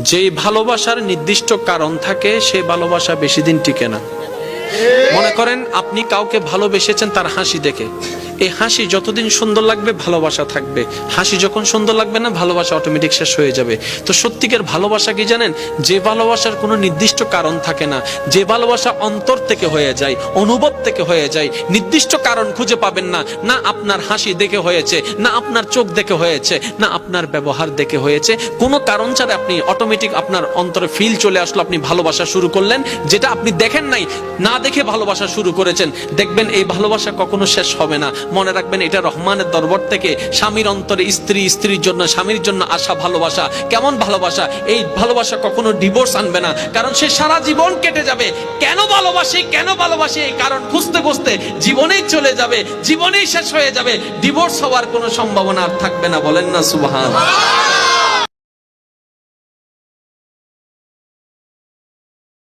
যেই ভালোবাসার নির্দিষ্ট কারণ থাকে সেই ভালোবাসা বেশি দিন টিকে না। মনে করেন আপনি কাউকে ভালোবেসেছেন তার হাসি দেখে, এই হাসি যতদিন সুন্দর লাগবে ভালোবাসা থাকবে, হাসি যখন সুন্দর লাগবে না ভালোবাসা অটোমেটিক শেষ হয়ে যাবে। তো সত্যিকার ভালোবাসা কি জানেন? যে ভালোবাসার কোনো নির্দিষ্ট কারণ থাকে না, যে ভালোবাসা অন্তর থেকে হয়ে যায়, অনুভব থেকে হয়ে যায়, নির্দিষ্ট কারণ খুঁজে পাবেন না, না আপনার হাসি দেখে হয়েছে, না আপনার চোখ দেখে হয়েছে, না আপনার ব্যবহার দেখে হয়েছে, কোনো কারণ ছাড়া আপনি অটোমেটিক আপনার অন্তরে ফিল চলে আসলো, আপনি ভালোবাসা শুরু করলেন, যেটা আপনি দেখেন নাই, না দেখে ভালোবাসা শুরু করেছেন। দেখবেন এই ভালোবাসা কখনো শেষ হবে না। মনে রাখবেন এটা রহমানের দরবার থেকে স্বামীর অন্তরে স্ত্রী, স্ত্রীর জন্য স্বামীর জন্য আসা ভালোবাসা। কেমন ভালোবাসা? এই ভালোবাসা কখনো ডিভোর্স আনবে না, কারণ সে সারা জীবন কেটে যাবে কেন ভালোবাসি কেন ভালোবাসি এই কারণ খুঁজতে খুঁজতে জীবনেই চলে যাবে, জীবনেই শেষ হয়ে যাবে, ডিভোর্স হওয়ার কোনো সম্ভাবনা আর থাকবে না। বলেন না সুবহানাল্লাহ।